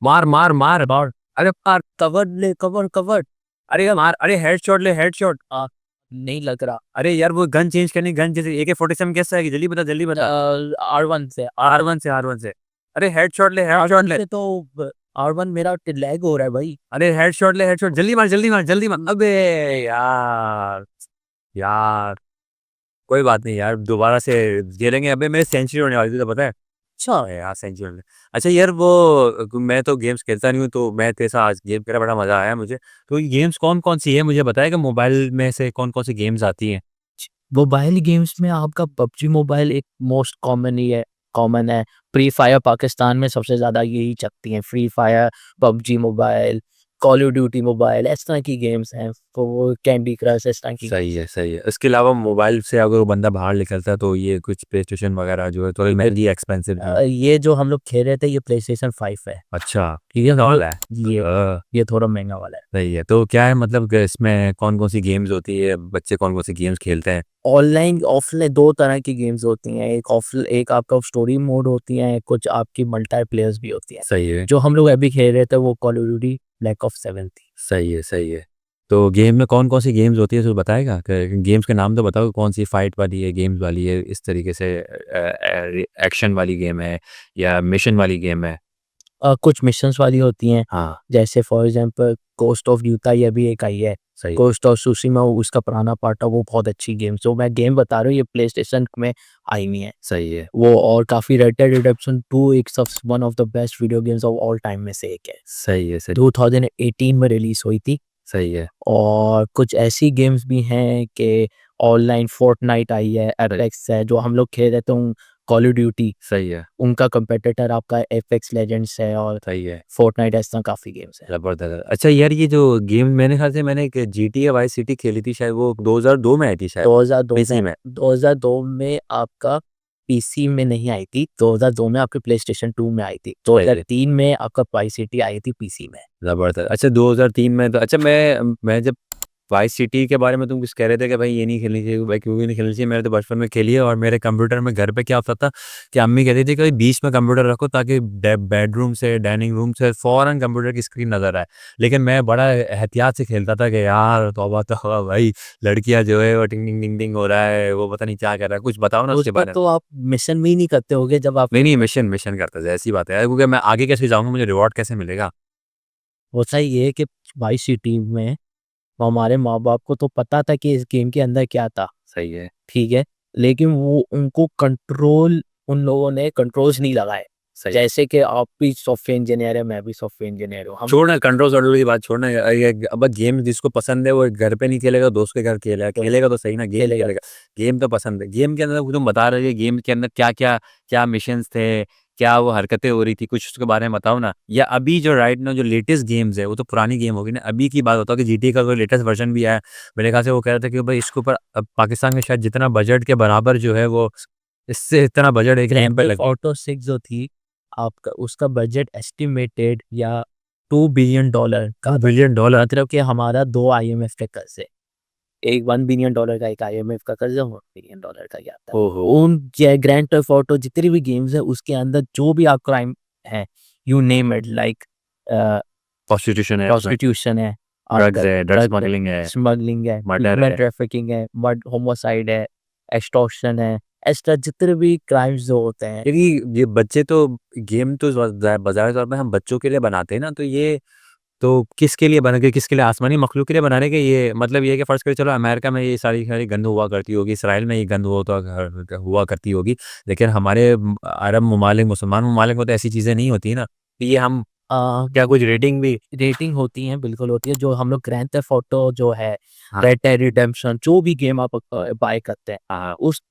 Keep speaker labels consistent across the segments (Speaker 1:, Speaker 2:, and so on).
Speaker 1: मार मार मार।
Speaker 2: और
Speaker 1: अरे मार।
Speaker 2: कवर ले, कवर कवर।
Speaker 1: अरे यार मार, अरे हेडशॉट ले हेडशॉट।
Speaker 2: आ, नहीं लग रहा।
Speaker 1: अरे यार वो गन चेंज करनी, गन जैसे AK-47 कैसा है, जल्दी बता जल्दी बता।
Speaker 2: R1 से।
Speaker 1: R1 से, R1 से। अरे हेडशॉट ले हेडशॉट
Speaker 2: R1
Speaker 1: ले।
Speaker 2: से तो R1 मेरा लैग हो रहा है भाई।
Speaker 1: अरे हेडशॉट ले हेडशॉट, जल्दी मार जल्दी मार जल्दी मार। अबे यार, यार कोई बात नहीं यार, दोबारा से खेलेंगे। अबे मेरे सेंचुरी होने वाली थी तो पता है।
Speaker 2: अच्छा।
Speaker 1: यार सेंचुरी होने। अच्छा यार वो मैं तो गेम्स खेलता नहीं हूँ, तो मैं तेरे साथ आज गेम खेला, बड़ा मजा आया मुझे। तो ये गेम्स कौन कौन सी है मुझे बताएगा, मोबाइल में से कौन कौन सी गेम्स आती हैं।
Speaker 2: मोबाइल गेम्स में आपका पबजी मोबाइल एक मोस्ट कॉमन है। फ्री फायर पाकिस्तान में सबसे ज़्यादा यही चलती हैं। Free fire, PUBG mobile, call of duty mobile, इस तरह की गेम्स हैं। तो वो कैंडी क्रश, इस तरह की
Speaker 1: सही है सही है। इसके अलावा मोबाइल से अगर वो बंदा बाहर निकलता है तो ये कुछ प्ले स्टेशन वगैरह जो है थोड़ी महंगी एक्सपेंसिव है।
Speaker 2: ये जो हम लोग खेल रहे थे ये प्ले स्टेशन 5 है।
Speaker 1: अच्छा ठीक है, सवाल है।
Speaker 2: ये
Speaker 1: अ,
Speaker 2: ये थोड़ा महंगा वाला है।
Speaker 1: सही है। तो क्या है मतलब कि इसमें कौन कौन सी गेम्स होती है, बच्चे कौन कौन सी गेम्स खेलते हैं।
Speaker 2: ऑनलाइन ऑफलाइन दो तरह की गेम्स होती हैं। एक आपका स्टोरी मोड होती है, कुछ आपकी मल्टीप्लेयर्स भी होती है।
Speaker 1: सही है
Speaker 2: जो हम लोग अभी खेल रहे थे वो call of duty black of 7 थी।
Speaker 1: सही है सही है। तो गेम में कौन कौन सी गेम्स होती है तो बताएगा, गेम्स के नाम तो बताओ, कौन सी फाइट वाली है, गेम्स वाली है, इस तरीके से एक्शन वाली गेम है या मिशन वाली गेम है।
Speaker 2: कुछ मिशंस वाली होती हैं।
Speaker 1: हाँ
Speaker 2: जैसे for example cost of Utah, ये भी एक आई है।
Speaker 1: सही
Speaker 2: कोस्ट ऑफ सुशिमा उसका पुराना पार्ट है, वो बहुत अच्छी गेम। जो मैं गेम बता रहा हूँ ये प्ले स्टेशन में आई हुई है।
Speaker 1: सही है
Speaker 2: वो और काफ़ी रेड डेड रिडेम्पशन 2 एक सब one of the best video games of all time में से एक है।
Speaker 1: सही है सही
Speaker 2: 2018 में रिलीज हुई थी।
Speaker 1: सही है
Speaker 2: और कुछ ऐसी गेम्स भी हैं कि ऑनलाइन फोर्टनाइट आई है,
Speaker 1: सही
Speaker 2: एपेक्स है, जो हम लोग खेल रहे थे। कॉल ऑफ ड्यूटी
Speaker 1: सही है
Speaker 2: उनका कंपेटिटर आपका एपेक्स लेजेंड्स है, और
Speaker 1: सही है।
Speaker 2: फोर्टनाइट ऐसा काफ़ी गेम्स हैं।
Speaker 1: जबरदस्त। अच्छा यार ये जो गेम मैंने ख्याल से मैंने एक GTA वाइस सिटी खेली थी, शायद वो 2002 में आई थी शायद,
Speaker 2: 2002
Speaker 1: पीसी
Speaker 2: में
Speaker 1: में।
Speaker 2: 2002 में आपका पीसी में नहीं आई थी। 2002 में आपके प्ले स्टेशन 2 में आई थी।
Speaker 1: सही है
Speaker 2: 2003 में आपका वाइस सिटी आई थी पीसी में।
Speaker 1: जबरदस्त। अच्छा 2003 में तो अच्छा मैं जब वाइस सिटी के बारे में तुम कुछ कह रहे थे कि भाई ये नहीं खेलनी चाहिए, भाई क्यों नहीं खेलनी चाहिए, मैंने तो बचपन में खेली है। और मेरे कंप्यूटर में घर पे क्या होता था कि अम्मी कहती थी कि भाई बीच में कंप्यूटर रखो ताकि बेडरूम से डाइनिंग रूम से फौरन कंप्यूटर की स्क्रीन नजर आए। लेकिन मैं बड़ा एहतियात से खेलता था कि यार तौबा तौबा भाई, लड़कियां जो है वो टिंग टिंग टिंग टिंग हो रहा है, वो पता नहीं क्या कर रहा है, कुछ बताओ ना
Speaker 2: उस
Speaker 1: उसके
Speaker 2: पर
Speaker 1: बारे में।
Speaker 2: तो आप मिशन भी नहीं करते होगे जब आप।
Speaker 1: नहीं नहीं, मिशन मिशन करता था, ऐसी बात है यार, क्योंकि मैं आगे कैसे जाऊंगा, मुझे रिवॉर्ड कैसे मिलेगा।
Speaker 2: होता ये है कि वाइस सिटी में हमारे माँ बाप को तो पता था कि इस गेम के अंदर क्या था।
Speaker 1: सही है।
Speaker 2: ठीक है। लेकिन वो उनको कंट्रोल, उन लोगों ने कंट्रोल्स नहीं लगाए।
Speaker 1: सही।
Speaker 2: जैसे कि आप भी सॉफ्टवेयर इंजीनियर है, मैं भी सॉफ्टवेयर इंजीनियर हूँ। हम
Speaker 1: छोड़ना कंट्रोल कंट्रोल की बात छोड़ना, अब गेम जिसको पसंद है वो घर पे नहीं खेलेगा, दोस्त के घर खेलेगा,
Speaker 2: तो
Speaker 1: खेलेगा तो सही ना, गेम
Speaker 2: खेलेगा।
Speaker 1: खेलेगा। गेम तो पसंद है। गेम के अंदर वो तुम बता रहे थे गेम के अंदर क्या क्या, क्या मिशंस थे, क्या वो हरकतें हो रही थी, कुछ उसके बारे में बताओ ना। या अभी जो राइट ना जो लेटेस्ट गेम्स है वो तो पुरानी गेम होगी ना, अभी की बात बताओ कि GTA का कोई लेटेस्ट वर्जन भी आया। मेरे ख्याल से वो कह रहा था कि भाई इसके ऊपर अब पाकिस्तान में शायद जितना बजट के बराबर जो है वो, इससे इतना बजट एक गेम
Speaker 2: ग्रैंड
Speaker 1: पे
Speaker 2: थेफ्ट
Speaker 1: लगे।
Speaker 2: ऑटो 6 जो थी आपका, उसका बजट एस्टिमेटेड या $2 बिलियन का था।
Speaker 1: $1 बिलियन।
Speaker 2: मतलब कि हमारा 2 IMF के कर्ज है। एक $1 बिलियन का एक IMF का कर्ज है, $1 बिलियन का क्या था।
Speaker 1: ओहो।
Speaker 2: उन ग्रैंड थेफ्ट ऑटो जितनी भी गेम्स है उसके अंदर जो भी आप क्राइम है, you name it, like
Speaker 1: prostitution है उसमें,
Speaker 2: प्रोस्टिट्यूशन है,
Speaker 1: ड्रग्स
Speaker 2: आपका
Speaker 1: है, ड्रग
Speaker 2: ड्रग
Speaker 1: स्मगलिंग है,
Speaker 2: स्मगलिंग है,
Speaker 1: मर्डर
Speaker 2: ह्यूमन
Speaker 1: है।
Speaker 2: ट्रैफिकिंग है, मर्ड होमोसाइड है, एक्सटॉर्शन है, एक्स्ट्रा जितने भी क्राइम्स जो होते हैं।
Speaker 1: क्योंकि ये बच्चे तो गेम तो बाजार तौर पे हम बच्चों के लिए बनाते हैं ना, तो ये तो किसके लिए बना के, किसके लिए, आसमानी मखलूक के लिए बनाने के, ये मतलब ये है कि फर्ज करें चलो अमेरिका में ये सारी सारी गंद हुआ करती होगी, इसराइल में ये गंद हुआ करती होगी, लेकिन हमारे अरब ममालिक, मुसलमान ममालिक में तो ऐसी चीज़ें नहीं होती ना। तो ये हम क्या कुछ रेटिंग भी।
Speaker 2: रेटिंग होती हैं, बिल्कुल होती है। जो हम लोग ग्रैंड थेफ्ट ऑटो जो है,
Speaker 1: हाँ
Speaker 2: रेड डेड रिडेम्पशन, जो भी गेम आप बाय करते हैं,
Speaker 1: हाँ
Speaker 2: उस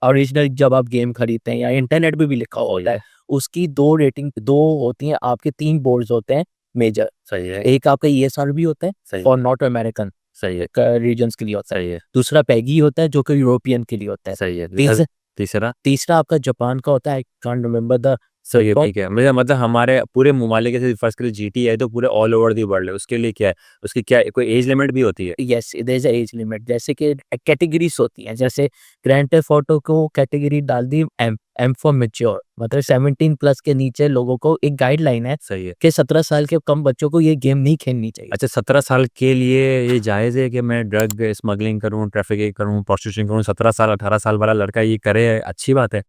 Speaker 2: ओरिजिनल जब आप गेम खरीदते हैं या इंटरनेट पे भी लिखा
Speaker 1: सही
Speaker 2: होता है,
Speaker 1: है
Speaker 2: उसकी दो रेटिंग दो होती हैं। आपके 3 बोर्ड्स होते हैं मेजर।
Speaker 1: सही है
Speaker 2: एक आपका ESRB होता है
Speaker 1: सही
Speaker 2: फॉर नॉर्थ अमेरिकन
Speaker 1: सही है
Speaker 2: रीजन्स के लिए होता है।
Speaker 1: सही है
Speaker 2: दूसरा पैगी होता है जो कि यूरोपियन के लिए होता है।
Speaker 1: सही है।
Speaker 2: तीसरा
Speaker 1: तीसरा
Speaker 2: तीसरा आपका जापान का होता है, आई कांट रिमेंबर द
Speaker 1: सही है, ठीक है। मुझे मतलब हमारे पूरे ममालिक जैसे फर्स्ट के लिए जीटी है तो पूरे ऑल ओवर दी वर्ल्ड है, उसके लिए क्या है, उसकी क्या कोई एज लिमिट भी होती है?
Speaker 2: Yes, there is a age limit, जैसे कि कैटेगरीज होती हैं, जैसे ग्रैंड थेफ्ट ऑटो को कैटेगरी डाल दी एम एम फॉर मैच्योर, मतलब 17 प्लस के नीचे लोगों को एक गाइडलाइन है
Speaker 1: सही है।
Speaker 2: कि 17 साल के कम बच्चों को ये गेम नहीं खेलनी चाहिए।
Speaker 1: अच्छा, 17 साल के लिए ये जायज़ है कि मैं ड्रग स्मगलिंग करूँ, ट्रैफिकिंग करूँ, प्रोस्टिट्यूशन करूँ, 17 साल 18 साल वाला लड़का ये करे, अच्छी बात है?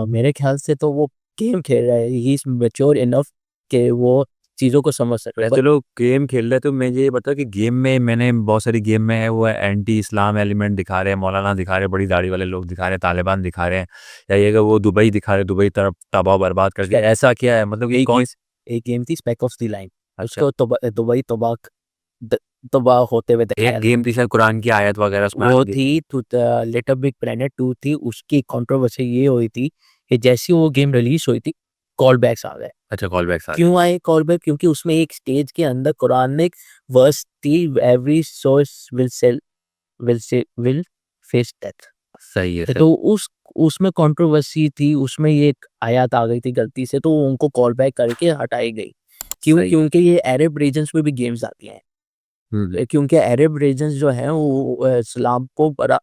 Speaker 2: मेरे ख्याल से तो वो गेम खेल रहा है, ही इज मैच्योर इनफ कि वो चीज़ों को समझ सके, बट
Speaker 1: चलो गेम खेल रहे हैं तो मुझे ये बताओ कि गेम में मैंने बहुत सारी गेम में है वो एंटी इस्लाम एलिमेंट दिखा रहे हैं, मौलाना दिखा रहे हैं, बड़ी दाढ़ी वाले लोग दिखा रहे हैं, तालिबान दिखा रहे हैं, या ये कि वो दुबई दिखा रहे हैं, दुबई तरफ तबाह बर्बाद कर दिया, ऐसा क्या है, मतलब ये
Speaker 2: एक
Speaker 1: कौन?
Speaker 2: एक गेम थी स्पेक ऑफ द लाइन,
Speaker 1: अच्छा,
Speaker 2: उसको दुबई तबाह होते हुए
Speaker 1: एक
Speaker 2: दिखाया गया।
Speaker 1: गेम थी शायद कुरान की आयत वगैरह उसमें
Speaker 2: वो
Speaker 1: आती है।
Speaker 2: थी to the little big planet 2 थी, उसकी कंट्रोवर्सी ये हुई थी कि जैसे ही वो गेम रिलीज़ हुई थी, कॉल बैक्स आ गए।
Speaker 1: अच्छा, कॉल बैक सारे।
Speaker 2: क्यों आए कॉल बैक? क्योंकि उसमें एक स्टेज के अंदर कुरान में एक वर्स थी, every source will face death.
Speaker 1: सही है, सही।
Speaker 2: तो उसमें कंट्रोवर्सी थी, उसमें ये एक आयत आ गई थी गलती से, तो उनको कॉल बैक करके हटाई गई। क्यों?
Speaker 1: सही।
Speaker 2: क्योंकि ये अरब रीजन्स में भी गेम्स आती हैं।
Speaker 1: हुँ,
Speaker 2: क्योंकि अरब रीजन्स जो हैं वो इस्लाम को बड़ा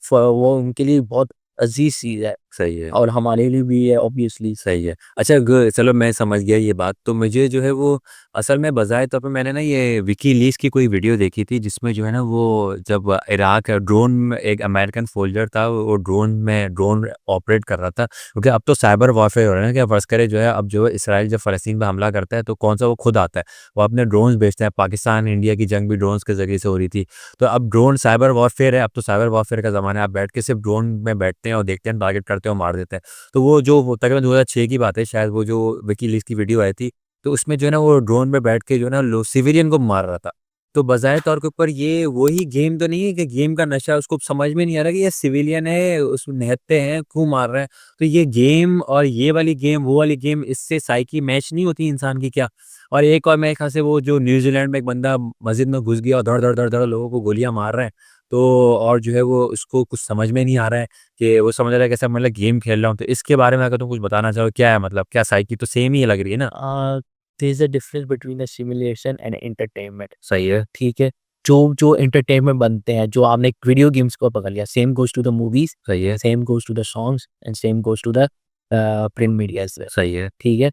Speaker 2: वो उनके लिए बहुत अजीज चीज़ है,
Speaker 1: सही है।
Speaker 2: और हमारे लिए भी है ऑब्वियसली।
Speaker 1: सही है। अच्छा चलो मैं समझ गया ये बात। तो मुझे जो है वो असल में बज़ाहिर तौर पे मैंने ना ये विकीलीक्स की कोई वीडियो देखी थी जिसमें जो है ना वो जब इराक ड्रोन में एक अमेरिकन सोल्जर था वो ड्रोन ऑपरेट कर रहा था। क्योंकि अब तो साइबर वॉरफेयर हो रहा है ना कि फ़र्ज़ करें जो है अब जो है इसराइल जब फ़लस्तीन पे हमला करता है तो कौन-सा वो खुद आता है। वो अपने ड्रोन्स भेजते हैं। पाकिस्तान इंडिया की जंग भी ड्रोन्स के ज़रिए से हो रही थी। तो अब ड्रोन साइबर वॉरफेयर है, अब तो साइबर वॉरफेयर का ज़माना है। आप बैठ के सिर्फ़ ड्रोन में बैठते हैं और देखते हैं, टारगेट करते हैं और मार देते हैं। तो वो जो वो तकरीबन 2006 की बात है शायद वो जो विकीलीक्स की वीडियो आई थी, तो उसमें जो है ना वो ड्रोन में बैठ के जो है ना लो सिविलियन को मार रहा था। तो बज़ाहिर तौर के ऊपर ये वही गेम तो नहीं है कि गेम का नशा उसको समझ में नहीं आ रहा कि ये सिविलियन है, उस निहत्थे हैं, क्यों मार रहे हैं? तो ये गेम और ये वाली गेम, वो वाली गेम इससे साइकी मैच नहीं होती इंसान की क्या? और एक और मेरे ख़्याल से वो जो न्यूज़ीलैंड में एक बंदा मस्जिद में घुस गया और धड़-धड़ लोगों को गोलियाँ मार रहे हैं। तो और जो है वो उसको कुछ समझ में नहीं आ रहा है कि वो समझ रहा है कि ऐसा मतलब गेम खेल रहा हूँ, तो इसके बारे में अगर तुम कुछ बताना चाहो क्या है मतलब क्या साइकी तो सेम ही लग रही है ना?
Speaker 2: There is a difference between a simulation and entertainment.
Speaker 1: सही है,
Speaker 2: ठीक है? जो जो एंटरटेनमेंट बनते हैं, जो आपने वीडियो गेम्स को पकड़ लिया, same goes to the movies,
Speaker 1: सही है,
Speaker 2: same goes to the songs and same goes to the print media as well.
Speaker 1: सही है,
Speaker 2: ठीक है?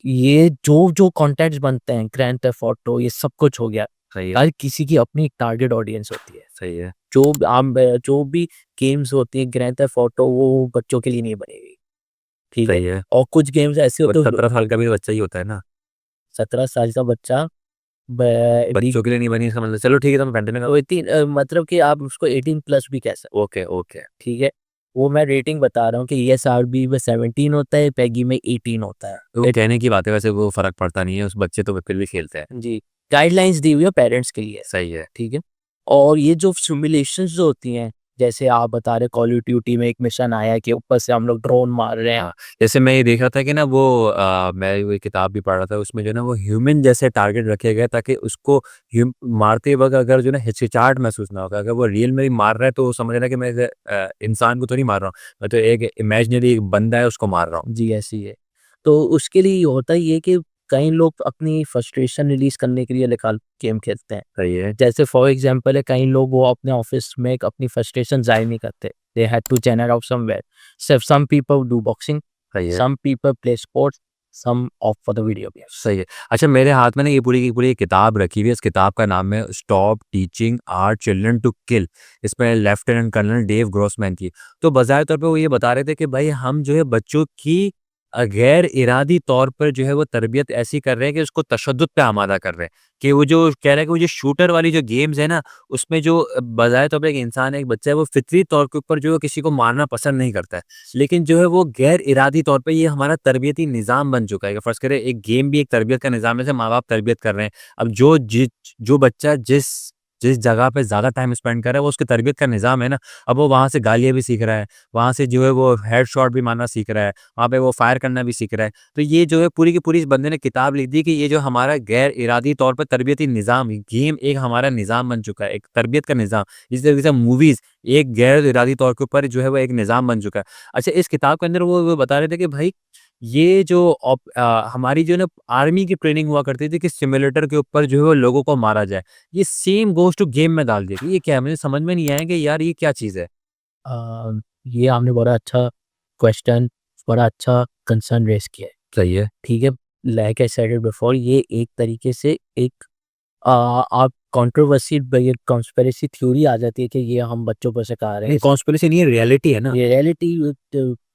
Speaker 2: ये जो कंटेंट्स बनते हैं, ग्रैंड थेफ्ट ऑटो, ये सब कुछ हो गया।
Speaker 1: सही है,
Speaker 2: हर किसी की अपनी एक टारगेट ऑडियंस होती है।
Speaker 1: सही है,
Speaker 2: जो भी गेम्स होती हैं, ग्रैंड थेफ्ट ऑटो वो बच्चों के लिए नहीं बनी हुई। ठीक है?
Speaker 1: सही है।
Speaker 2: और कुछ गेम्स ऐसे
Speaker 1: बट
Speaker 2: होते हैं,
Speaker 1: 17 साल का भी तो बच्चा ही होता है ना,
Speaker 2: 17 साल का बच्चा ब भी
Speaker 1: बच्चों के लिए नहीं बनी इसका मतलब चलो ठीक है तो मैं कंटिन्यू
Speaker 2: वो मतलब कि आप उसको 18 प्लस भी कह सकते हैं।
Speaker 1: ओके, ओके,
Speaker 2: ठीक है? वो मैं रेटिंग बता रहा हूँ कि ईएसआरबी में 17 होता है, पैगी में 18 होता है।
Speaker 1: वो कहने की बात है वैसे वो फ़र्क पड़ता नहीं है, उस बच्चे तो फिर भी खेलते हैं।
Speaker 2: जी, गाइडलाइंस दी हुई है पेरेंट्स के लिए।
Speaker 1: सही है।
Speaker 2: ठीक है? और ये जो सिमुलेशंस जो होती हैं, जैसे आप बता रहे कॉल ऑफ ड्यूटी में एक मिशन आया है कि ऊपर से हम लोग ड्रोन मार रहे हैं।
Speaker 1: हाँ, जैसे मैं ये देख रहा था कि ना वो मैं वो एक किताब भी पढ़ रहा था उसमें जो है ना वो ह्यूमन जैसे टारगेट रखे गए ताकि उसको मारते वक्त अगर जो है ना हिचकिचाहट महसूस ना हो अगर वो रियल में भी मार रहा है तो वो समझ रहा है कि मैं इंसान को तो नहीं मार रहा हूँ मैं तो एक इमेजिनरी बंदा है उसको मार रहा हूँ।
Speaker 2: जी, ऐसी है। तो उसके लिए होता ये है कि कई लोग अपनी फ्रस्ट्रेशन रिलीज़ करने के लिए निकाल गेम खेलते हैं।
Speaker 1: सही है,
Speaker 2: जैसे फॉर एग्ज़ाम्पल है, कई लोग वो अपने ऑफ़िस में एक अपनी फ्रस्ट्रेशन ज़ाहिर नहीं करते। They had to generate out somewhere. Some people do boxing,
Speaker 1: सही है,
Speaker 2: some people play sports, some opt for the video games.
Speaker 1: सही है। अच्छा मेरे हाथ में ना ये पूरी की पूरी एक किताब रखी हुई है, इस किताब का नाम है stop teaching our children to kill. इसमें लेफ्टिनेंट कर्नल डेव ग्रॉसमैन की। तो बज़ाहिर तौर पे वो ये बता रहे थे कि भाई हम जो है बच्चों की गैर इरादी तौर पर जो है वो तरबियत ऐसी कर रहे हैं कि उसको तशद्दुद पे आमादा कर रहे हैं। कि वो जो कह रहे हैं कि वो जो शूटर वाली जो गेम्स है ना, उसमें जो बज़ाहिर तौर पे एक इंसान है, एक बच्चा है, वो फ़ितरी तौर के ऊपर जो है किसी को मारना पसंद नहीं करता है। लेकिन जो है वो गैर इरादी तौर पे ये हमारा तरबियती निज़ाम बन चुका है। फ़र्ज़ करें एक गेम भी एक तरबियत का निज़ाम है, जैसे माँ-बाप तरबियत कर रहे हैं। अब जो बच्चा जिस जिस जगह पे ज़्यादा टाइम स्पेंड कर रहा है, वो उसकी तरबियत का निज़ाम है ना। अब वो वहाँ से गालियाँ भी सीख रहा है, वहाँ से जो है वो हेडशॉट भी मारना सीख रहा है, वहाँ पे वो फायर करना भी सीख रहा है। तो ये जो है पूरी की पूरी इस बंदे ने किताब लिख दी कि ये जो हमारा गैर इरादी तौर पर तरबियती निज़ाम, गेम एक हमारा निज़ाम बन चुका है, एक तरबियत का निज़ाम। इस तरीके से मूवीज़ एक गैर इरादी तौर के ऊपर जो है वो एक निज़ाम बन चुका है। अच्छा इस किताब के अंदर वो बता रहे थे कि भाई ये जो हमारी जो ना आर्मी की ट्रेनिंग हुआ करती थी कि सिमुलेटर के ऊपर जो है वो लोगों को मारा जाए, ये सेम गोज़ टू गेम में डाल दी थी। ये क्या है? मुझे समझ में नहीं आया कि यार ये क्या चीज़ है?
Speaker 2: अ, ये आपने बड़ा अच्छा क्वेश्चन, बड़ा अच्छा कंसर्न रेज़ किया है,
Speaker 1: सही है।
Speaker 2: ठीक है? Like I said it before, ये एक तरीके से एक आप कंट्रोवर्सी ये कॉन्स्पिरेसी थ्योरी आ जाती है कि ये हम बच्चों पर सिखा रहे
Speaker 1: नहीं
Speaker 2: हैं।
Speaker 1: कॉन्स्पिरेसी नहीं है, रियलिटी है ना।
Speaker 2: ये रियलिटी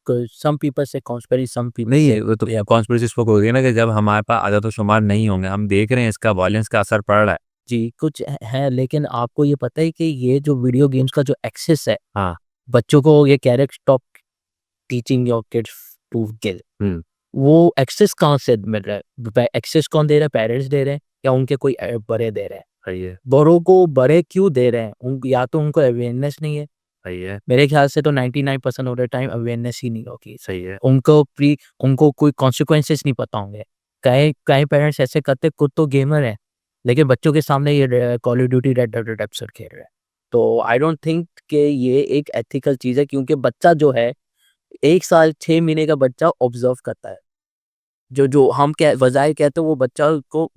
Speaker 2: सम पीपल से कॉन्स्पिरेसी, सम पीपल
Speaker 1: नहीं
Speaker 2: से
Speaker 1: है, वो तो कॉन्स्पिरेसी इस वक़्त हो गई है ना कि जब हमारे पास आदत-ओ-शुमार नहीं होंगे, हम देख रहे हैं इसका वॉयलेंस का असर पड़ रहा है।
Speaker 2: जी, कुछ है, लेकिन आपको ये पता है कि ये जो वीडियो गेम्स का जो एक्सेस है,
Speaker 1: हाँ।
Speaker 2: बच्चों को ये कह रहे हैं stop teaching your kids to kill,
Speaker 1: हुँ,
Speaker 2: वो एक्सेस कहाँ से मिल रहा है? एक्सेस कौन दे रहा है? पेरेंट्स दे रहे हैं या उनके कोई बड़े दे रहे हैं?
Speaker 1: सही है,
Speaker 2: बड़ों को बड़े क्यों दे रहे हैं? या तो उनको अवेयरनेस नहीं है,
Speaker 1: सही है,
Speaker 2: मेरे ख्याल से तो 99% ऑफ द टाइम अवेयरनेस ही नहीं होगी।
Speaker 1: सही है।
Speaker 2: उनको उनको कोई कॉन्सिक्वेंसेस नहीं पता होंगे। कई कई पेरेंट्स ऐसे करते, खुद तो गेमर हैं, लेकिन बच्चों के सामने ये call of duty, red dead redemption खेल रहे हैं। तो आई डोंट थिंक कि ये एक एथिकल चीज़ है, क्योंकि बच्चा जो है 1 साल 6 महीने का बच्चा ऑब्ज़र्व करता है। जो जो हम कह बजाय कहते हैं वो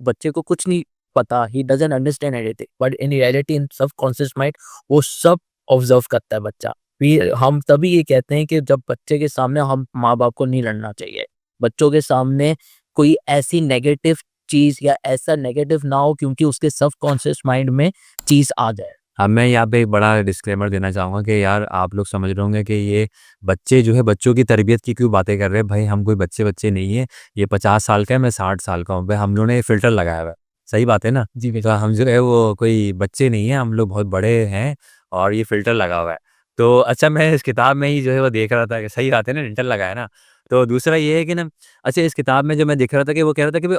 Speaker 2: बच्चे को कुछ नहीं पता, he doesn't understand anything, but in reality in subconscious mind वो सब ऑब्ज़र्व करता है बच्चा। फिर हम तभी ये कहते हैं कि जब बच्चे के सामने हम माँ-बाप को नहीं लड़ना चाहिए। बच्चों के सामने कोई ऐसी नेगेटिव चीज़ या ऐसा नेगेटिव ना हो, क्योंकि उसके सबकॉन्शियस माइंड में चीज़ आ जाए।
Speaker 1: अब मैं यहाँ पे एक बड़ा डिस्क्लेमर देना चाहूँगा कि यार आप लोग समझ रहे होंगे कि ये बच्चे जो है बच्चों की तरबियत की क्यों बातें कर रहे हैं। भाई हम कोई बच्चे-वच्चे नहीं है। ये 50 साल का है, मैं 60 साल का हूँ। भाई हम लोगों ने फ़िल्टर लगाया हुआ है। सही बात है ना?
Speaker 2: जी,
Speaker 1: तो हम जो है वो कोई बच्चे नहीं हैं, हम लोग बहुत बड़े हैं और ये फ़िल्टर लगा हुआ है। तो अच्छा मैं इस किताब में ही जो है वो देख रहा था कि सही बात है ना, फ़िल्टर लगाया ना। तो दूसरा ये है कि ना अच्छा इस किताब में जो मैं देख रहा था कि वो कह रहा था कि भाई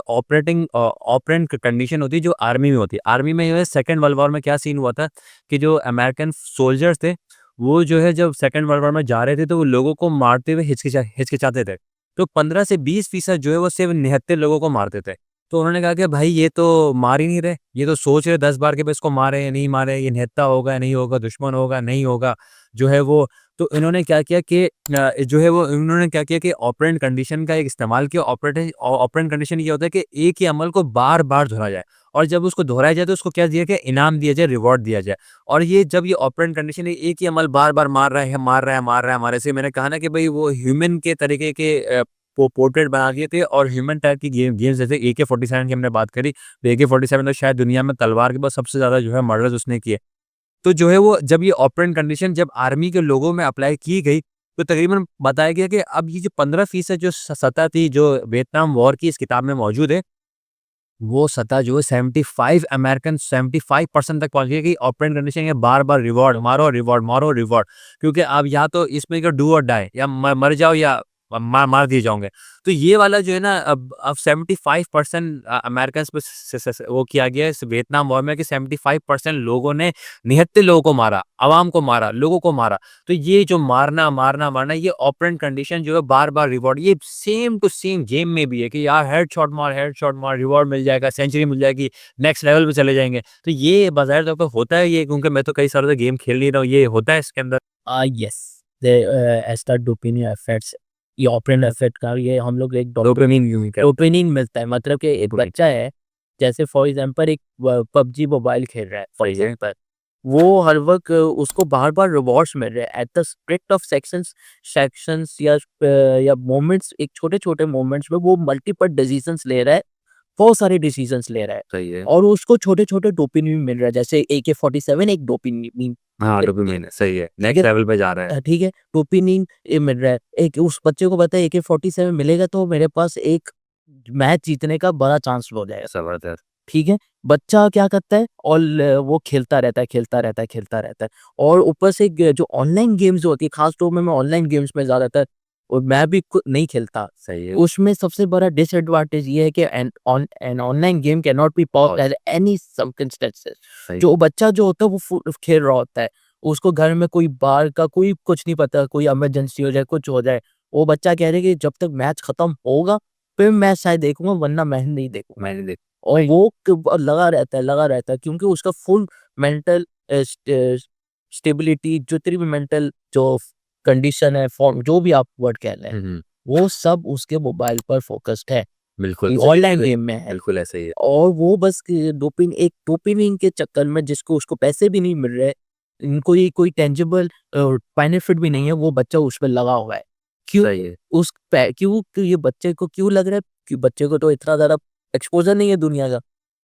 Speaker 1: ऑपरेंट कंडीशन होती है जो आर्मी में होती है। आर्मी में जो है सेकंड वर्ल्ड वॉर में क्या सीन हुआ था कि जो अमेरिकन सोल्जर्स थे, वो जो है जब सेकंड वर्ल्ड वॉर में जा रहे थे तो वो लोगों को मारते हुए हिचकिचाते थे। तो 15 से 20% जो है वो सिर्फ़ निहत्थे लोगों को मारते थे। तो उन्होंने कहा कि भाई ये तो मार ही नहीं रहे, ये तो सोच रहे 10 बार कि भाई इसको मारे या नहीं मारे, ये निहत्था होगा या नहीं होगा, दुश्मन होगा, नहीं होगा, जो है वो तो इन्होंने क्या किया कि जो है वो इन्होंने क्या किया कि ऑपरेंट कंडीशन का एक इस्तेमाल किया। ऑपरेंट कंडीशन ये होता है कि एक ही अमल को बार-बार दोहराया जाए और जब उसको दोहराया जाए तो उसको क्या दिया गया इनाम दिया जाए, रिवॉर्ड दिया जाए। और ये जब ये ऑपरेंट कंडीशन है एक ही अमल बार-बार मार रहा है, मार रहा है, मार रहा है हमारे से मैंने कहा ना कि भई वो ह्यूमन के तरीके के पोर्ट्रेट बना दिए थे और ह्यूमन टाइप की गेम्स जैसे AK-47 की हमने बात करी, तो AK-47 तो शायद दुनिया में तलवार के बाद सबसे ज़्यादा जो है मर्डर्स उसने किए। तो जो है वो जब ये ऑपरेंट कंडीशन जब आर्मी के लोगों में अप्लाई की गई, तो तकरीबन बताया गया कि अब ये जो 15% जो सतह थी जो वियतनाम वॉर की इस किताब में मौजूद है, वो सतह जो है 75% तक पहुँच गई कि ऑपरेंट कंडीशन है बार-बार रिवॉर्ड मारो, रिवॉर्ड। क्योंकि अब या तो इसमें का डू और डाई या मर जाओ या मार दिए जाओगे। तो ये वाला जो है ना अब 75% अमेरिकन्स पे स वो किया गया है इस वियतनाम वॉर में कि 75% लोगों ने निहत्थे लोगों को मारा, अवाम को मारा, लोगों को मारा। तो ये जो मारना ये ऑपरेंट कंडीशन जो है बार-बार रिवॉर्ड ये सेम टू सेम गेम में भी है कि यार हेडशॉट मार, रिवॉर्ड मिल जाएगा, सेंचुरी मिल जाएगी, नेक्स्ट लेवल पे चले जाएँगे। तो ये बाज़ाहिर तौर पे होता है ये क्योंकि मैं तो कई सालों से गेम खेल नहीं रहा हूँ, ये होता है इसके अंदर।
Speaker 2: Yes, as the dopamine effects, ये ऑपरेंट इफेक्ट का ये हम लोग एक
Speaker 1: डोपामाइन यूँ ही कहते
Speaker 2: डोपामिन मिलता है, मतलब कि एक
Speaker 1: हैं।
Speaker 2: बच्चा है, जैसे फॉर एग्ज़ाम्पल एक पबजी मोबाइल खेल रहा है फॉर
Speaker 1: सही है।
Speaker 2: एग्ज़ाम्पल, वो हर वक़्त उसको बार-बार रिवॉर्ड्स मिल रहे हैं at the split of sections या मोमेंट्स, एक छोटे-छोटे मोमेंट्स में वो मल्टीपल डिसीज़न्स ले रहा है, बहुत सारे डिसीज़न्स ले रहा है
Speaker 1: सही है।
Speaker 2: और उसको छोटे-छोटे डोपामिन मिल रहा है, जैसे AK-47 एक डोपामिन
Speaker 1: हाँ, डोपामाइन है, सही है।
Speaker 2: ठीक है?
Speaker 1: नेक्स्ट लेवल पे जा रहा है।
Speaker 2: ठीक है, डोपामिन ये मिल रहा है। एक उस बच्चे को पता है AK-47 मिलेगा तो मेरे पास एक मैच जीतने का बड़ा चांस हो जाएगा,
Speaker 1: ज़बरदस्त।
Speaker 2: ठीक है? बच्चा क्या करता है और वो खेलता रहता है, खेलता रहता है, खेलता रहता है और ऊपर से जो ऑनलाइन गेम्स होती है, खास तौर में मैं ऑनलाइन गेम्स में ज़्यादातर और मैं भी नहीं खेलता।
Speaker 1: सही है।
Speaker 2: उसमें सबसे बड़ा डिसएडवांटेज ये है कि an online game can not be paused at any circumstances.
Speaker 1: सही
Speaker 2: जो बच्चा जो होता है वो खेल रहा होता है, उसको घर में कोई बाहर का कोई कुछ नहीं पता, कोई इमरजेंसी हो जाए, कुछ हो जाए, वो बच्चा कह रहा है कि जब तक मैच खत्म होगा, फिर मैं शायद देखूँगा वरना मैं नहीं देखूँगा।
Speaker 1: मैंने देखा।
Speaker 2: और वो लगा रहता है क्योंकि उसका फुल मेंटल स्टेबिलिटी जितनी भी मेंटल जो कंडीशन है, फॉर्म जो भी आप वर्ड कह लें,
Speaker 1: हुँ, हुँ।
Speaker 2: वो सब उसके मोबाइल पर फ़ोकस्ड है,
Speaker 1: बिल्कुल
Speaker 2: ऑनलाइन गेम में है।
Speaker 1: बिल्कुल ऐसा ही है।
Speaker 2: और वो बस डोपामिन के चक्कर में जिसको उसको पैसे भी नहीं मिल रहे, इनको ये कोई टेंजिबल बेनिफिट भी नहीं है, वो बच्चा उस पे लगा हुआ है। क्यों?
Speaker 1: सही है।
Speaker 2: क्यों ये बच्चे को क्यों लग रहा है कि बच्चे को तो इतना ज़्यादा एक्सपोज़र नहीं है दुनिया का,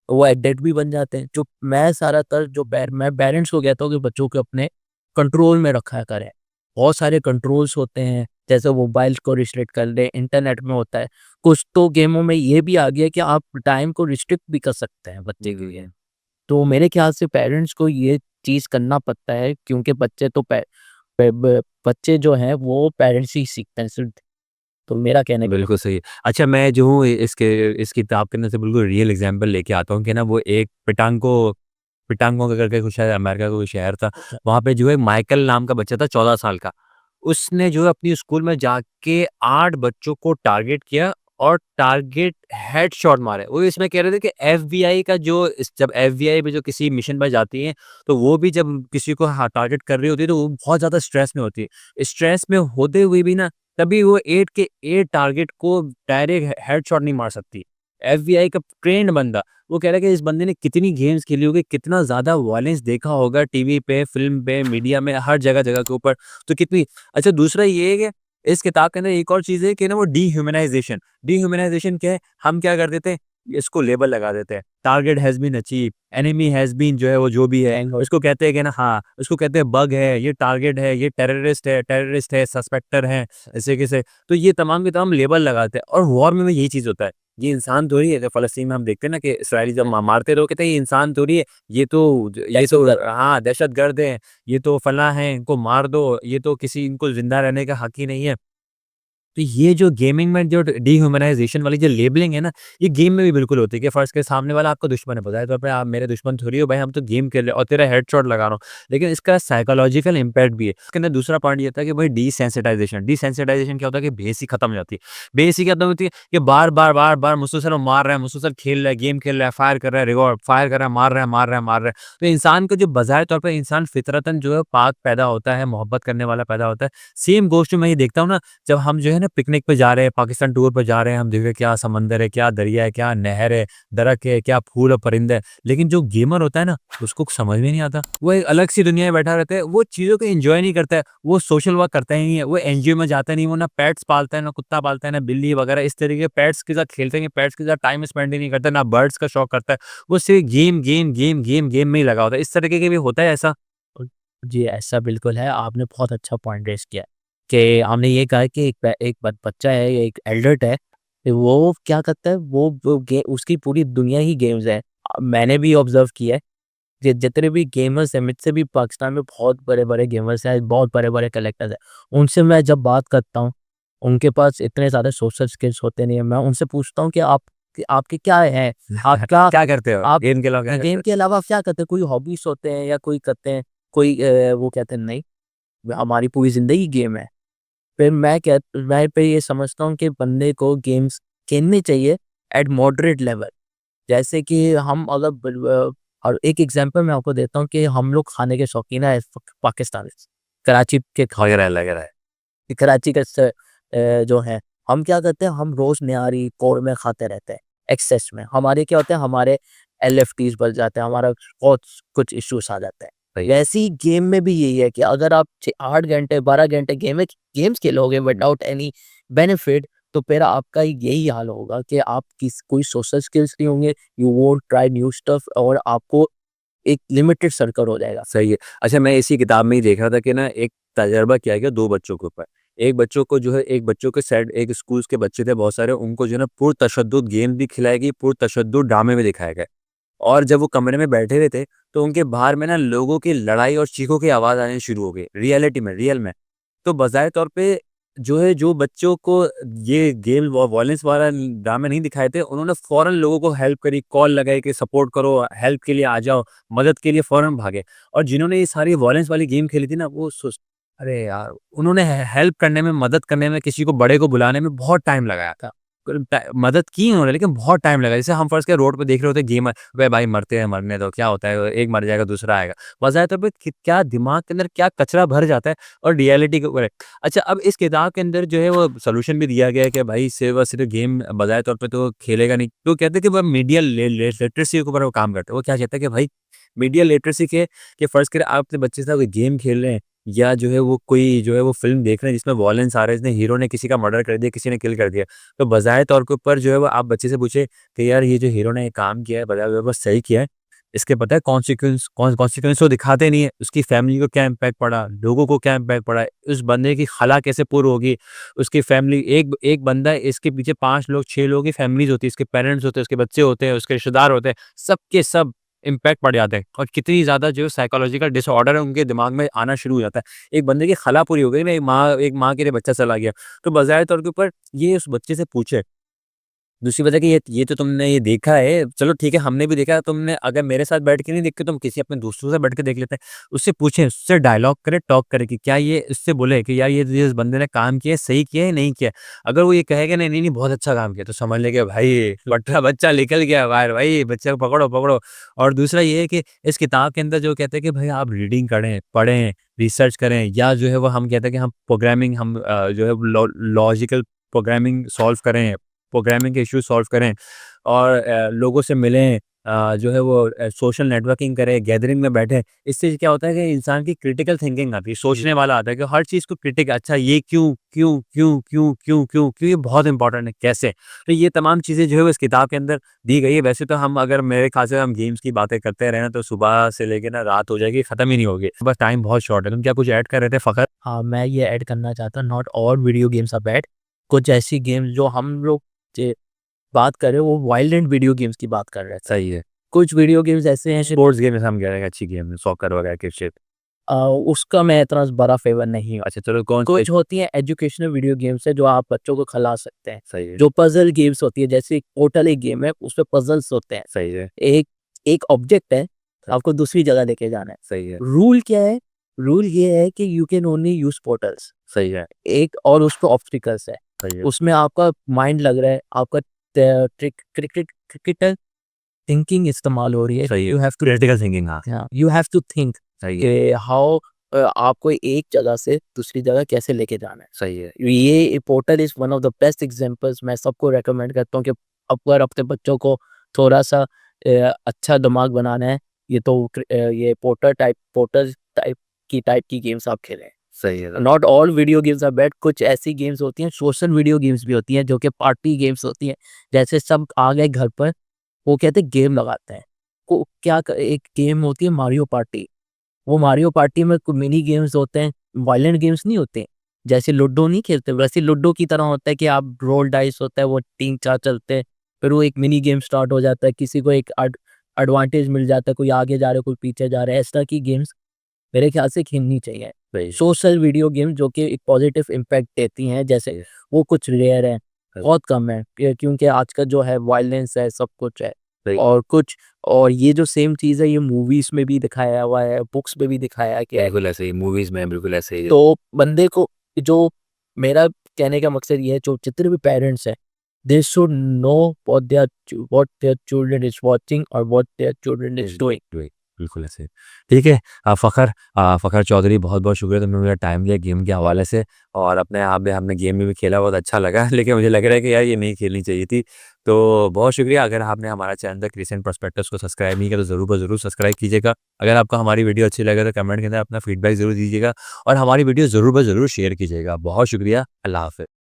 Speaker 2: वो एडिक्ट भी बन जाते हैं। जो मैं ज़्यादातर जो मैं पेरेंट्स को कहता हूँ कि बच्चों को अपने कंट्रोल में रखा करें। बहुत सारे कंट्रोल्स होते हैं, जैसे मोबाइल को रिस्ट्रिक्ट कर दें, इंटरनेट में होता है। कुछ तो गेमों में ये भी आ गया है कि आप टाइम को रिस्ट्रिक्ट भी कर सकते हैं बच्चे के लिए। तो मेरे ख्याल से पेरेंट्स को ये चीज़ करना पड़ता है, क्योंकि बच्चे तो पे पे ब बच्चे जो हैं वो पेरेंट्स ही सीखते हैं सिर्फ़। तो मेरा कहना
Speaker 1: बिल्कुल सही है। अच्छा मैं जो हूँ इसके इस किताब के अंदर से बिल्कुल रियल एग्ज़ाम्पल लेके आता हूँ कि ना वो एक पिटांगो करके कुछ शायद अमेरिका का कोई शहर था। वहाँ पे जो है माइकल नाम का बच्चा था 14 साल का। उसने जो है अपनी स्कूल में जाके 8 बच्चों को टारगेट किया और टारगेट हेडशॉट मारे। वो इसमें कह रहे थे कि एफबीआई का जो जब एफबीआई भी जो किसी मिशन पर जाती है, तो वो भी जब किसी को टारगेट कर रही होती है, तो वो बहुत ज़्यादा स्ट्रेस में होती है। स्ट्रेस में होते हुए भी ना तभी वो 8 के 8 टारगेट को डायरेक्ट हेडशॉट नहीं मार सकती। एफबीआई का ट्रेन्ड बंदा, वो कह रहा है कि इस बंदे ने कितनी गेम्स खेली होगी, कितना ज़्यादा वायलेंस देखा होगा टीवी पे, फ़िल्म पे, मीडिया में, हर जगह-जगह के ऊपर। तो कितनी अच्छा दूसरा ये है कि इस किताब के अंदर एक और चीज़ है कि ना वो डिह्यूमनाइज़ेशन। डिह्यूमनाइज़ेशन क्या है? हम क्या कर देते हैं, इसको लेबल लगा देते हैं। Target has been achieved, enemy has been जो है वो जो भी है,
Speaker 2: है।
Speaker 1: उसको कहते हैं कि ना हाँ, उसको कहते हैं बग है, ये टारगेट है, ये टेररिस्ट है, सस्पेक्टर है, ऐसे कैसे तो ये तमाम के तमाम लेबल लगाते हैं और वॉर में भी यही चीज़ होता है। ये इंसान थोड़ी है, जो फ़लस्तीन में हम देखते हैं ना कि इसराइली जब मारते हैं तो वो कहते हैं ये इंसान थोड़ी है, ये तो
Speaker 2: दहशतगर्द।
Speaker 1: हाँ, दहशतगर्द है, ये तो फलाँ है, इनको मार दो, ये तो किसी इनको ज़िंदा रहने का हक ही नहीं है। तो ये जो गेमिंग में जो डिह्यूमनाइज़ेशन वाली जो लेबलिंग है ना, ये गेम में भी बिल्कुल होती है कि फ़र्ज़ करें सामने वाला आपका दुश्मन है, बजाय तौर पे आप मेरे दुश्मन थोड़ी हो भाई, हम तो गेम खेल रहे हैं और तेरा हेडशॉट लगा रहा हूँ। लेकिन इसका साइकोलॉजिकल इम्पैक्ट भी है। इसके अंदर दूसरा पॉइंट ये था कि भाई डिसेंसिटाइज़ेशन। डिसेंसिटाइज़ेशन क्या होता है कि बेइज़्ज़ती खत्म हो जाती है। बेइज़्ज़ती क्या होती है कि बार-बार मुसलसल वो मार रहा है, मुसलसल खेल रहा है, गेम खेल रहा है, फायर कर रहा है, रिवॉर्ड फायर कर रहा है, मार रहा है। तो इंसान को जो बज़ाहिर तौर पे इंसान फ़ितरतन जो है पाक पैदा होता है, मोहब्बत करने वाला पैदा होता है। सेम गोष्ट मैं ये देखता हूँ ना जब हम जो है ना पिकनिक पे जा रहे हैं, पाकिस्तान टूर पे जा रहे हैं, हम देख रहे हैं क्या समंदर है, क्या दरिया है, क्या नहर है, दरख्त है, क्या फूल और परिंदे हैं। लेकिन जो गेमर होता है ना, उसको कुछ समझ में नहीं आता। वो एक अलग सी दुनिया में बैठा रहता है, वो चीज़ों को एन्जॉय नहीं करता है, वो सोशल वर्क करता ही नहीं है, वो एनजीओ में जाता नहीं, वो ना पेट्स पालता है, ना कुत्ता पालता है, ना बिल्ली वगैरह इस तरीके के पेट्स के साथ खेलते हैं, पेट्स के साथ टाइम स्पेंड ही नहीं करता, ना बर्ड्स का शौक करता है। वो सिर्फ गेम में ही लगा होता है। इस तरीके के भी होता है ऐसा?
Speaker 2: जी, ऐसा बिल्कुल है। आपने बहुत अच्छा पॉइंट रेज़ किया है कि आपने ये कहा कि एक बच्चा है, एक एडल्ट है, वो क्या करता है, वो गे उसकी पूरी दुनिया ही गेम्स है। मैंने भी ऑब्ज़र्व किया है, जितने भी गेमर्स हैं, मुझसे भी पाकिस्तान में बहुत बड़े-बड़े गेमर्स हैं, बहुत बड़े-बड़े कलेक्टर्स हैं। उनसे मैं जब बात करता हूँ, उनके पास इतने ज़्यादा सोशल स्किल्स होते नहीं हैं। मैं उनसे पूछता हूँ कि आपके क्या हैं? आप क्या
Speaker 1: क्या करते हो?
Speaker 2: आप
Speaker 1: गेम के अलावा क्या करते
Speaker 2: गेम
Speaker 1: हो?
Speaker 2: के अलावा आप क्या करते हैं? कोई हॉबीज़ होते हैं या कोई करते हैं? वो कहते हैं नहीं, हमारी पूरी ज़िंदगी गेम है। फिर मैं पे ये समझता हूँ कि बंदे को गेम्स खेलने चाहिए एट मॉडरेट लेवल। जैसे कि हम अगर और एक एग्ज़ाम्पल मैं आपको देता हूँ कि हम लोग खाने के शौकीन हैं पाकिस्तानी। कराची के खा
Speaker 1: लग रहा है।
Speaker 2: कराची का जो है, हम क्या करते हैं, हम रोज़ निहारी, कौरमे खाते रहते हैं, एक्सेस में। हमारे क्या होता है, हमारे एलएफटीज़ बढ़ जाते हैं, हमारा बहुत कुछ इश्यूज़ आ जाते हैं।
Speaker 1: सही है।
Speaker 2: वैसे ही गेम में भी यही है कि अगर आप 8 घंटे, 12 घंटे गेम्स खेलोगे विदाउट एनी बेनिफिट, तो फिर आपका यही हाल होगा कि आप कोई सोशल स्किल्स नहीं होंगे, you won't try new stuff और आपको एक लिमिटेड सर्कल हो जाएगा।
Speaker 1: सही है। अच्छा मैं इसी किताब में ही देख रहा था कि ना एक तजर्बा किया गया 2 बच्चों के ऊपर। एक बच्चों के सेट एक स्कूल्स के बच्चे थे बहुत सारे, उनको जो है ना पुरतशद्दुद गेम भी खिलाए गई, पुरतशद्दुद ड्रामे भी दिखाए गए। और जब वो कमरे में बैठे हुए थे, तो उनके बाहर में ना लोगों की लड़ाई और चीखों की आवाज़ आनी शुरू हो गई, रियल में। तो बज़ाहिर तौर पे जो है, जो बच्चों को ये गेम वॉयलेंस वाला ड्रामे नहीं दिखाए थे, उन्होंने फ़ौरन लोगों को हेल्प करी, कॉल लगाई कि सपोर्ट करो, हेल्प के लिए आ जाओ, मदद के लिए फ़ौरन भागे। और जिन्होंने ये सारी वॉयलेंस वाली गेम खेली थी ना, वो अरे यार! उन्होंने हेल्प करने में, मदद करने में, किसी को बड़े को बुलाने में बहुत टाइम लगाया था। मदद की उन्होंने, लेकिन बहुत टाइम लगा। जैसे हम फर्स्ट के रोड पे देख रहे होते गेमर, अबे भाई मरते हैं, मरने दो, क्या होता है, एक मर जाएगा दूसरा आएगा। बजाय तौर पे क्या दिमाग के अंदर क्या कचरा भर जाता है और रियलिटी के ऊपर। अच्छा, अब इस किताब के अंदर जो है वो सॉल्यूशन भी दिया गया है कि भाई सिर्फ गेम बजाय तौर पे तो खेलेगा नहीं। तो कहते हैं कि वो मीडिया लिटरेसी के ऊपर वो काम करते हैं। वो क्या कहता है कि भाई मीडिया लिटरेसी के फर्ज करें आप अपने बच्चे के साथ कोई गेम खेल रहे हैं या जो है वो कोई जो है वो फ़िल्म देख रहे हैं जिसमें वॉयलेंस आ रहा है, जिसमें हीरो ने किसी का मर्डर कर दिया, किसी ने किल कर दिया। तो बजाय तौर के ऊपर जो है वो आप बच्चे से पूछे कि यार ये जो हीरो ने ये काम किया है, बजाय वो सही किया है, इसके पता है कॉन्सिक्वेंस वो दिखाते नहीं है। उसकी फैमिली को क्या इम्पैक्ट पड़ा, लोगों को क्या इम्पैक्ट पड़ा, उस बंदे की खला कैसे पूरी होगी, उसकी फैमिली एक एक बंदा है, इसके पीछे 5 लोग, 6 लोगों की फैमिलीज़ होती है, इसके पेरेंट्स होते हैं, उसके बच्चे होते हैं, उसके रिश्तेदार होते हैं, सबके सब इम्पैक्ट पड़ जाता है और कितनी ज़्यादा जो साइकोलॉजिकल डिसऑर्डर है उनके दिमाग में आना शुरू हो जाता है। एक बंदे की खला पूरी हो गई ना, एक माँ के लिए बच्चा चला गया, तो बजाय तौर के ऊपर ये उस बच्चे से पूछे। दूसरी बात है कि ये तो तुमने ये देखा है, चलो ठीक है हमने भी देखा है, तुमने अगर मेरे साथ बैठ के नहीं देखते तुम किसी अपने दोस्तों से बैठ के देख लेते हैं। उससे पूछें, उससे डायलॉग करें, टॉक करें कि क्या ये उससे बोले कि यार ये इस बंदे ने काम किया है, सही किया है, नहीं किया है। अगर वो ये कहेगा नहीं, नहीं, नहीं बहुत अच्छा काम किया, तो समझ लें कि भाई बट्टा बच्चा निकल गया बाहर, भाई बच्चे को पकड़ो, पकड़ो। और दूसरा ये है कि इस किताब के अंदर जो कहते हैं कि भाई आप रीडिंग करें, पढ़ें, रिसर्च करें या जो है वो हम कहते हैं कि हम प्रोग्रामिंग हम जो है लॉजिकल प्रोग्रामिंग सॉल्व करें, प्रोग्रामिंग के इश्यूज सॉल्व करें और लोगों से मिलें, जो है वो सोशल नेटवर्किंग करें, गैदरिंग में बैठें। इससे क्या होता है कि इंसान की क्रिटिकल थिंकिंग आती है, सोचने वाला आता है कि हर चीज़ को क्रिटिक, अच्छा ये क्यों क्यों क्यों क्यों क्यों क्यों क्यों, ये बहुत इंपॉर्टेंट है, कैसे। तो ये तमाम चीज़ें जो है वो इस किताब के अंदर दी गई है। वैसे तो हम अगर मेरे ख्याल से हम गेम्स की बातें करते रहे ना तो सुबह से लेके ना रात हो जाएगी, ख़त्म ही नहीं होगी, बस टाइम बहुत शॉर्ट है। तुम क्या कुछ ऐड कर रहे थे फ़खर?
Speaker 2: हाँ, मैं ये ऐड करना चाहता हूँ, not all video games are bad. कुछ ऐसी गेम्स जो हम लोग जे बात कर रहे हैं वो वायलेंट वीडियो गेम्स की बात कर रहे हैं।
Speaker 1: सही है।
Speaker 2: कुछ वीडियो गेम्स ऐसे हैं
Speaker 1: स्पोर्ट्स गेम जैसे हम कह रहे हैं अच्छी गेम है, सॉकर वगैरह, क्रिकेट।
Speaker 2: उसका मैं इतना बड़ा फेवर नहीं हूँ।
Speaker 1: अच्छा चलो कौन से?
Speaker 2: कुछ होती हैं एजुकेशनल वीडियो गेम्स है जो आप बच्चों को खिला सकते हैं।
Speaker 1: सही है,
Speaker 2: जो पज़ल गेम्स होती है जैसे पोर्टल एक गेम है उसमें पज़ल्स होते हैं।
Speaker 1: सही है,
Speaker 2: एक एक ऑब्जेक्ट है, आपको दूसरी जगह लेके जाना है।
Speaker 1: सही है,
Speaker 2: रूल क्या है? रूल ये है कि you can only use portals.
Speaker 1: सही है,
Speaker 2: एक और उसपे ऑब्स्टिकल्स है।
Speaker 1: सही है,
Speaker 2: उसमें आपका माइंड लग रहा है, आपका क्रिटिकल थिंकिंग इस्तेमाल हो रही है।
Speaker 1: सही है।
Speaker 2: You have to
Speaker 1: critical thinking, हाँ,
Speaker 2: हाँ, यू हैव टू थिंक
Speaker 1: सही है,
Speaker 2: कि हाउ आपको एक जगह से दूसरी जगह कैसे लेके जाना है।
Speaker 1: सही है,
Speaker 2: ये portal is one of the best examples. मैं सबको रिकमेंड करता हूँ कि अगर अपने बच्चों को थोड़ा-सा अच्छा दिमाग बनाना है, ये पोर्टल टाइप की गेम्स आप खेलें।
Speaker 1: सही है,
Speaker 2: not all video games are bad. कुछ ऐसी गेम्स होती हैं, सोशल वीडियो गेम्स भी होती हैं जो कि पार्टी गेम्स होती हैं। जैसे सब आ गए घर पर, वो कहते हैं गेम लगाते हैं। को क्या क एक गेम होती है मारियो पार्टी। वो मारियो पार्टी में मिनी गेम्स होते हैं, वायलेंट गेम्स नहीं होते। जैसे लूडो नहीं खेलते, वैसे लूडो की तरह होता है कि आप रोल डाइस होता है, वो 3-4 चलते हैं, फिर वो एक मिनी गेम स्टार्ट हो जाता है, किसी को एक एडवांटेज मिल जाता है, कोई आगे जा रहा है, कोई पीछे जा रहा है। इस तरह की गेम्स मेरे ख्याल से खेलनी चाहिए।
Speaker 1: सही
Speaker 2: सोशल वीडियो गेम जो कि एक पॉजिटिव इम्पैक्ट देती हैं, जैसे
Speaker 1: है,
Speaker 2: वो कुछ रेयर है,
Speaker 1: सही
Speaker 2: बहुत कम है, क्योंकि आजकल जो है वायलेंस है, सब कुछ है।
Speaker 1: सही,
Speaker 2: और कुछ और ये जो सेम चीज़ है ये मूवीज़ में भी दिखाया हुआ है, बुक्स में भी दिखाया गया है।
Speaker 1: बिल्कुल ऐसे ही, मूवीज़ में बिल्कुल ऐसे ही।
Speaker 2: तो बंदे को जो मेरा कहने का मकसद ये है, जो जितने भी पेरेंट्स हैं, they should know what their children is watching और what their children is doing.
Speaker 1: वही, बिल्कुल ऐसे। ठीक है, फ़खर चौधरी बहुत-बहुत शुक्रिया तुमने मुझे टाइम दिया गेम के हवाले से और अपने आप में हमने गेम में भी खेला बहुत अच्छा लगा लेकिन मुझे लग रहा है कि यार ये नहीं खेलनी चाहिए थी। तो बहुत शुक्रिया, अगर आपने हमारा चैनल द क्रिसेंट पर्सपेक्टिव्स को सब्सक्राइब नहीं किया तो ज़रूर सब्सक्राइब कीजिएगा। अगर आपको हमारी वीडियो अच्छी लगे तो कमेंट के अंदर अपना फीडबैक ज़रूर दीजिएगा और हमारी वीडियो ज़रूर शेयर कीजिएगा। बहुत शुक्रिया, अल्लाह हाफ़िज़।